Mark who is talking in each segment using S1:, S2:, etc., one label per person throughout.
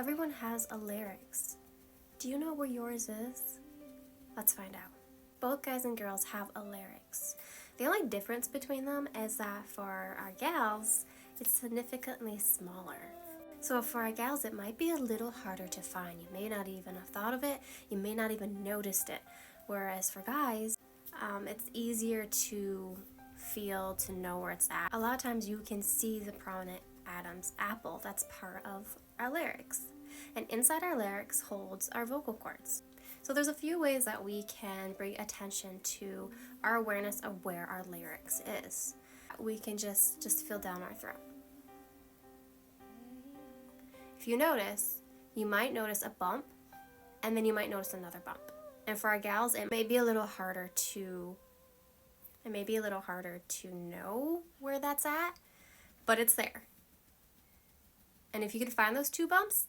S1: Everyone has a larynx. Do you know where yours is? Let's find out. Both guys and girls have a larynx. The only difference between them is that for our gals, it's significantly smaller. So for our gals, it might be a little harder to find. You may not even have thought of it. You may not even noticed it. Whereas for guys, it's easier to feel, to know where it's at. A lot of times you can see the prominent Adam's apple. That's part of our larynx. And inside our larynx holds our vocal cords. So there's a few ways that we can bring attention to our awareness of where our larynx is. We can just feel down our throat. If you notice, you might notice a bump, and then you might notice another bump. And for our gals, it may be a little harder to know where that's at, but it's there. And if you can find those two bumps,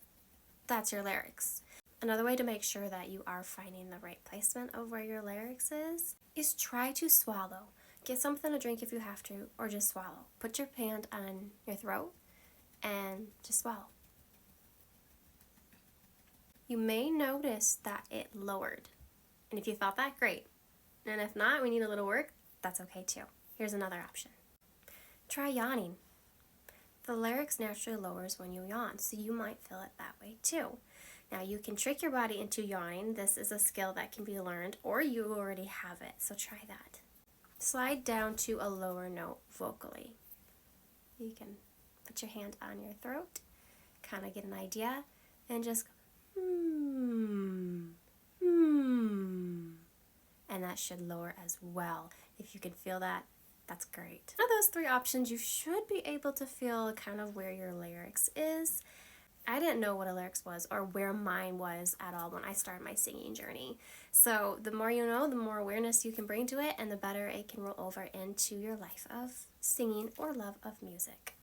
S1: that's your larynx. Another way to make sure that you are finding the right placement of where your larynx is try to swallow. Get something to drink if you have to, or just swallow. Put your hand on your throat and just swallow. You may notice that it lowered. And if you felt that, great. And if not, we need a little work, that's okay too. Here's another option. Try yawning. The larynx naturally lowers when you yawn, so you might feel it that way too. Now you can trick your body into yawning. This is a skill that can be learned, or you already have it, so try that. Slide down to a lower note vocally. You can put your hand on your throat, kind of get an idea, and just go, and that should lower as well. If you can feel that, that's great. Out of those three options, you should be able to feel kind of where your larynx is. I didn't know what a larynx was or where mine was at all when I started my singing journey. So the more you know, the more awareness you can bring to it, and the better it can roll over into your life of singing or love of music.